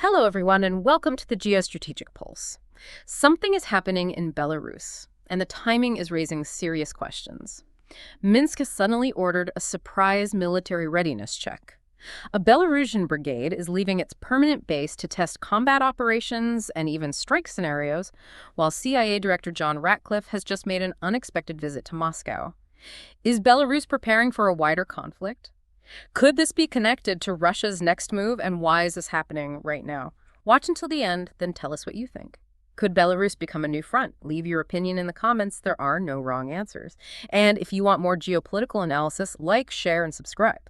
Hello, everyone, and welcome to the Geostrategic Pulse. Something is happening in Belarus, and the timing is raising serious questions. Minsk has suddenly ordered a surprise military readiness check. A Belarusian brigade is leaving its permanent base to test combat operations and even strike scenarios, while CIA Director John Ratcliffe has just made an unexpected visit to Moscow. Is Belarus preparing for a wider conflict? Could this be connected to Russia's next move, and why is this happening right now? Watch until the end, then tell us what you think. Could Belarus become a new front? Leave your opinion in the comments. There are no wrong answers. And if you want more geopolitical analysis, like, share, and subscribe.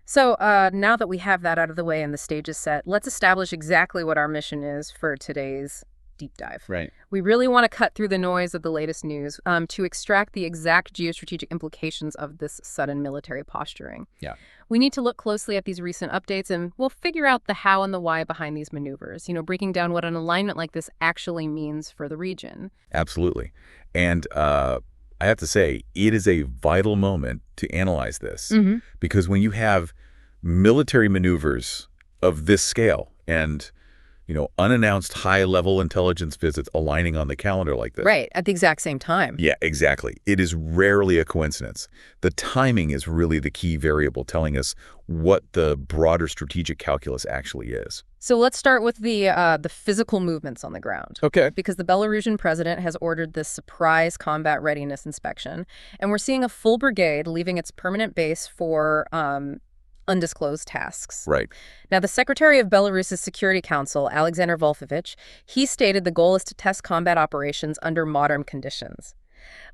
So now that we have that out of the way and the stage is set, let's establish exactly what our mission is for today's deep dive. Right. We really want to cut through the noise of the latest news to extract the exact geostrategic implications of this sudden military posturing. Yeah. We need to look closely at these recent updates, and we'll figure out the how and the why behind these maneuvers, breaking down what an alignment like this actually means for the region. Absolutely. And I have to say, it is a vital moment to analyze this, because when you have military maneuvers of this scale and unannounced high-level intelligence visits aligning on the calendar like this. Right, at the exact same time. Yeah, exactly. It is rarely a coincidence. The timing is really the key variable telling us what the broader strategic calculus actually is. So let's start with the physical movements on the ground. Okay. Because the Belarusian president has ordered this surprise combat readiness inspection, and we're seeing a full brigade leaving its permanent base for undisclosed tasks. Right. Now, the secretary of Belarus's Security Council, Alexander Volfovich, he stated the goal is to test combat operations under modern conditions.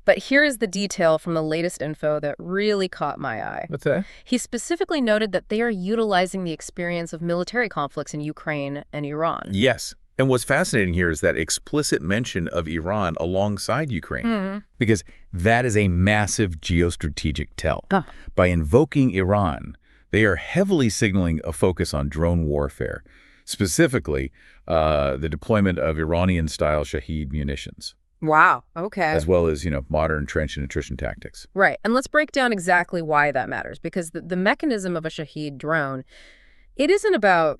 But here is the detail from the latest info that really caught my eye. What's that? He specifically noted that they are utilizing the experience of military conflicts in Ukraine and Iran. Yes. And what's fascinating here is that explicit mention of Iran alongside Ukraine, because that is a massive geostrategic tell. By invoking Iran, they are heavily signaling a focus on drone warfare, specifically the deployment of Iranian-style Shahed munitions. Wow, okay. As well as, modern trench and attrition tactics. Right, and let's break down exactly why that matters, because the mechanism of a Shahed drone, it isn't about,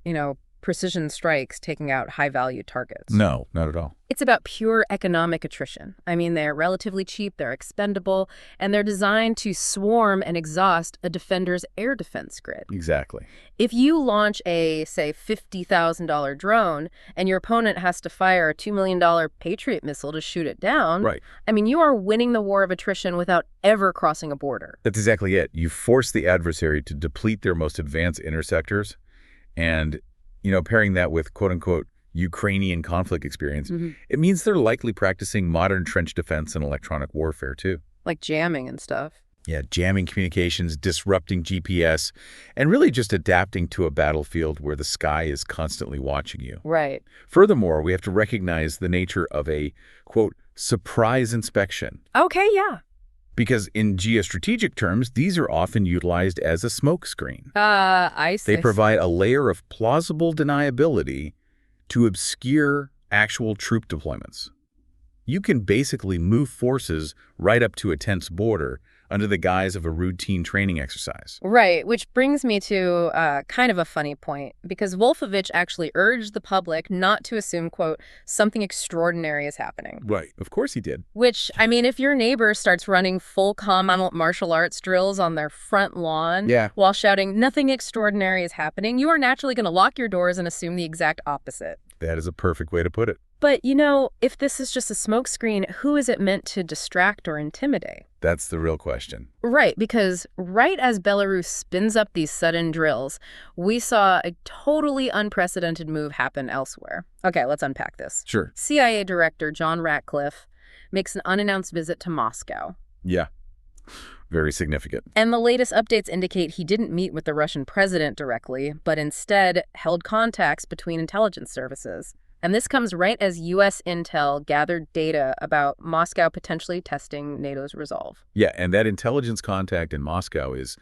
precision strikes taking out high-value targets. No, not at all. It's about pure economic attrition. I mean, they're relatively cheap, they're expendable, and they're designed to swarm and exhaust a defender's air defense grid. Exactly. If you launch a, say, $50,000 drone and your opponent has to fire a $2 million Patriot missile to shoot it down, right. I mean, you are winning the war of attrition without ever crossing a border. That's exactly it. You force the adversary to deplete their most advanced interceptors, and pairing that with quote-unquote Ukrainian conflict experience, it means they're likely practicing modern trench defense and electronic warfare, too. Like jamming and stuff. Yeah, jamming communications, disrupting GPS, and really just adapting to a battlefield where the sky is constantly watching you. Right. Furthermore, we have to recognize the nature of a, quote, surprise inspection. Okay, yeah. Because in geostrategic terms, these are often utilized as a smokescreen. I see. They provide a layer of plausible deniability to obscure actual troop deployments. You can basically move forces right up to a tense border under the guise of a routine training exercise. Right, which brings me to kind of a funny point, because Volfovich actually urged the public not to assume, quote, something extraordinary is happening. Right, of course he did. Which, I mean, if your neighbor starts running full combat martial arts drills on their front lawn while shouting, nothing extraordinary is happening, you are naturally going to lock your doors and assume the exact opposite. That is a perfect way to put it. But, if this is just a smokescreen, who is it meant to distract or intimidate? That's the real question. Right, because right as Belarus spins up these sudden drills, we saw a totally unprecedented move happen elsewhere. Okay, let's unpack this. Sure. CIA Director John Ratcliffe makes an unannounced visit to Moscow. Yeah. Very significant. And the latest updates indicate he didn't meet with the Russian president directly, but instead held contacts between intelligence services. And this comes right as U.S. intel gathered data about Moscow potentially testing NATO's resolve. Yeah, and that intelligence contact in Moscow is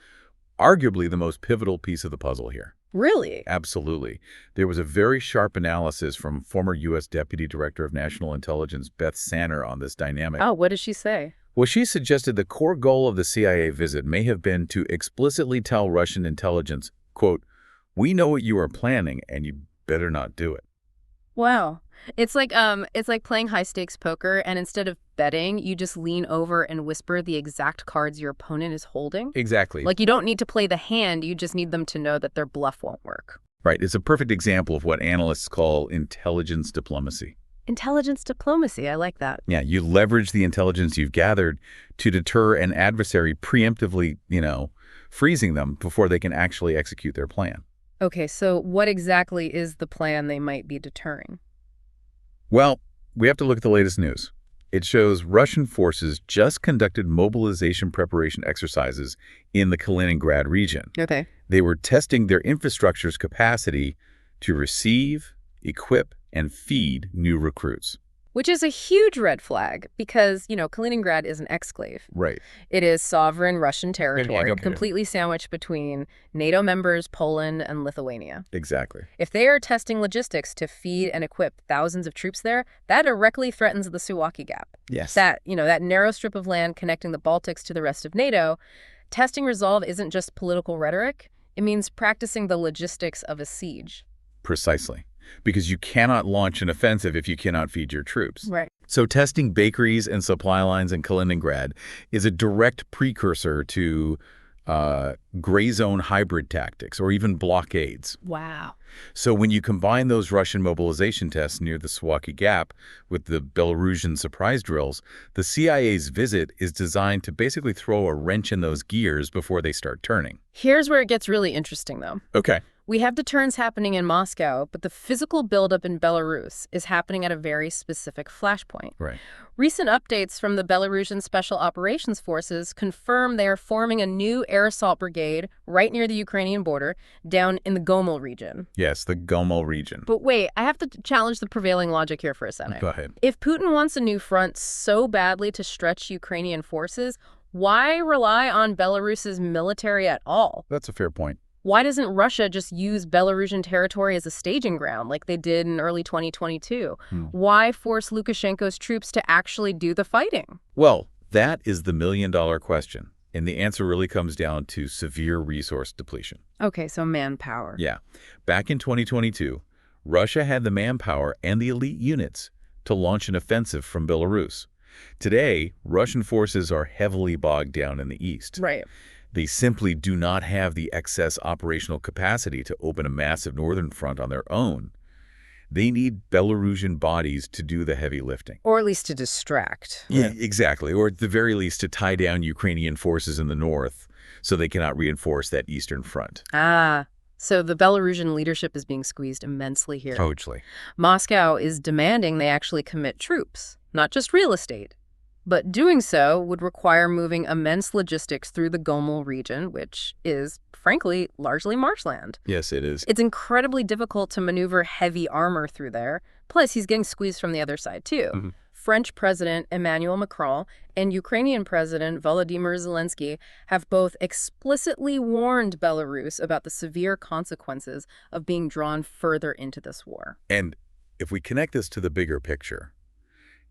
arguably the most pivotal piece of the puzzle here. Really? Absolutely. There was a very sharp analysis from former U.S. Deputy Director of National Intelligence Beth Sanner on this dynamic. Oh, what did she say? Well, she suggested the core goal of the CIA visit may have been to explicitly tell Russian intelligence, quote, "We know what you are planning, and you better not do it. Wow. It's like playing high-stakes poker, and instead of betting, you just lean over and whisper the exact cards your opponent is holding. Exactly. Like, you don't need to play the hand, you just need them to know that their bluff won't work. Right. It's a perfect example of what analysts call intelligence diplomacy. Intelligence diplomacy, I like that. Yeah, you leverage the intelligence you've gathered to deter an adversary, preemptively, freezing them before they can actually execute their plan. Okay, so what exactly is the plan they might be deterring? Well, we have to look at the latest news. It shows Russian forces just conducted mobilization preparation exercises in the Kaliningrad region. Okay. They were testing their infrastructure's capacity to receive, equip, and feed new recruits. Which is a huge red flag because, Kaliningrad is an exclave. Right. It is sovereign Russian territory, completely sandwiched between NATO members Poland and Lithuania. Exactly. If they are testing logistics to feed and equip thousands of troops there, that directly threatens the Suwalki Gap. Yes. That narrow strip of land connecting the Baltics to the rest of NATO. Testing resolve isn't just political rhetoric. It means practicing the logistics of a siege. Precisely. Because you cannot launch an offensive if you cannot feed your troops. Right. So testing bakeries and supply lines in Kaliningrad is a direct precursor to gray zone hybrid tactics or even blockades. Wow. So when you combine those Russian mobilization tests near the Suwalki Gap with the Belarusian surprise drills, the CIA's visit is designed to basically throw a wrench in those gears before they start turning. Here's where it gets really interesting, though. Okay. We have the turns happening in Moscow, but the physical buildup in Belarus is happening at a very specific flashpoint. Right. Recent updates from the Belarusian Special Operations Forces confirm they are forming a new air assault brigade right near the Ukrainian border, down in the Gomel region. Yes, the Gomel region. But wait, I have to challenge the prevailing logic here for a second. Go ahead. If Putin wants a new front so badly to stretch Ukrainian forces, why rely on Belarus's military at all? That's a fair point. Why doesn't Russia just use Belarusian territory as a staging ground like they did in early 2022? Why force Lukashenko's troops to actually do the fighting? Well, that is the million-dollar question. And the answer really comes down to severe resource depletion. Okay, so manpower. Yeah. Back in 2022, Russia had the manpower and the elite units to launch an offensive from Belarus. Today, Russian forces are heavily bogged down in the east. Right. They simply do not have the excess operational capacity to open a massive northern front on their own. They need Belarusian bodies to do the heavy lifting. Or at least to distract. Yeah, exactly. Or at the very least to tie down Ukrainian forces in the north so they cannot reinforce that eastern front. Ah, so the Belarusian leadership is being squeezed immensely here. Totally. Moscow is demanding they actually commit troops, not just real estate. But doing so would require moving immense logistics through the Gomel region, which is, frankly, largely marshland. Yes, it is. It's incredibly difficult to maneuver heavy armor through there. Plus, he's getting squeezed from the other side, too. French President Emmanuel Macron and Ukrainian President Volodymyr Zelensky have both explicitly warned Belarus about the severe consequences of being drawn further into this war. And if we connect this to the bigger picture,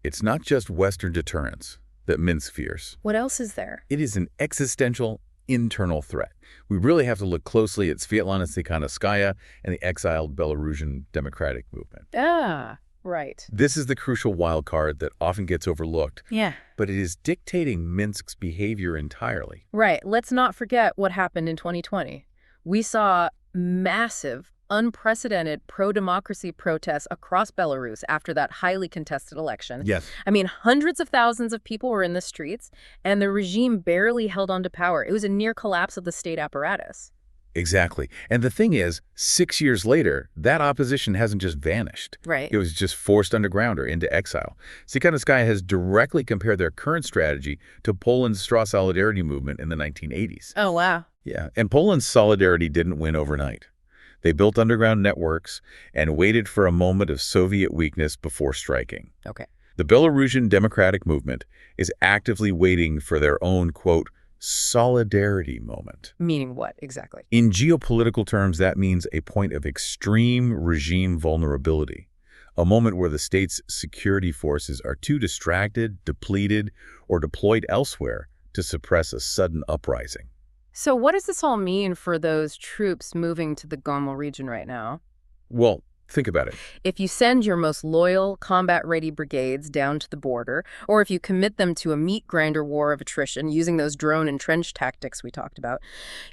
it's not just Western deterrence that Minsk fears. What else is there? It is an existential internal threat. We really have to look closely at Svetlana Tsikhanouskaya and the exiled Belarusian Democratic Movement. Ah, right. This is the crucial wild card that often gets overlooked. Yeah. But it is dictating Minsk's behavior entirely. Right. Let's not forget what happened in 2020. We saw massive, unprecedented pro-democracy protests across Belarus after that highly contested election. Yes. I mean, hundreds of thousands of people were in the streets, and the regime barely held on to power. It was a near collapse of the state apparatus. Exactly. And the thing is, 6 years later, that opposition hasn't just vanished. Right. It was just forced underground or into exile. Tsikhanouskaya has directly compared their current strategy to Poland's straw solidarity movement in the 1980s. Oh, wow. Yeah. And Poland's solidarity didn't win overnight. They built underground networks and waited for a moment of Soviet weakness before striking. Okay. The Belarusian Democratic Movement is actively waiting for their own, quote, solidarity moment. Meaning what, exactly? In geopolitical terms, that means a point of extreme regime vulnerability, a moment where the state's security forces are too distracted, depleted, or deployed elsewhere to suppress a sudden uprising. So what does this all mean for those troops moving to the Gomel region right now? Well, Think about it. If you send your most loyal, combat-ready brigades down to the border, or if you commit them to a meat grinder war of attrition using those drone and trench tactics we talked about,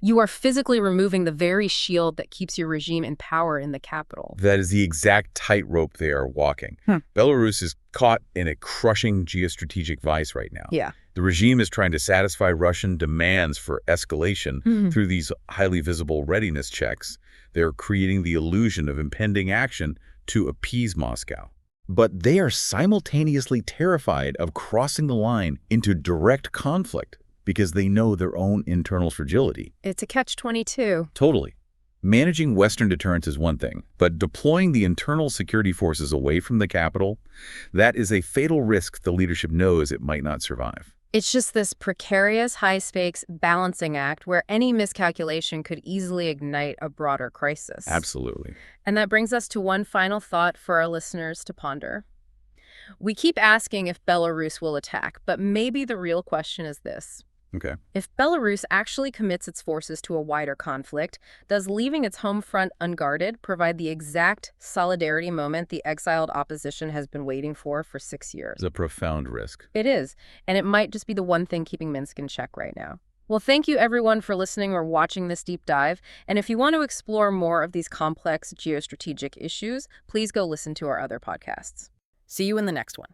you are physically removing the very shield that keeps your regime in power in the capital. That is the exact tightrope they are walking. Belarus is caught in a crushing geostrategic vice right now. Yeah. The regime is trying to satisfy Russian demands for escalation through these highly visible readiness checks. They're creating the illusion of impending action to appease Moscow. But they are simultaneously terrified of crossing the line into direct conflict because they know their own internal fragility. It's a catch-22. Totally. Managing Western deterrence is one thing, but deploying the internal security forces away from the capital, that is a fatal risk the leadership knows it might not survive. It's just this precarious, high-stakes balancing act where any miscalculation could easily ignite a broader crisis. Absolutely. And that brings us to one final thought for our listeners to ponder. We keep asking if Belarus will attack, but maybe the real question is this. Okay. If Belarus actually commits its forces to a wider conflict, does leaving its home front unguarded provide the exact solidarity moment the exiled opposition has been waiting for 6 years? It's a profound risk. It is, and it might just be the one thing keeping Minsk in check right now. Well, thank you everyone for listening or watching this deep dive, and if you want to explore more of these complex geostrategic issues, please go listen to our other podcasts. See you in the next one.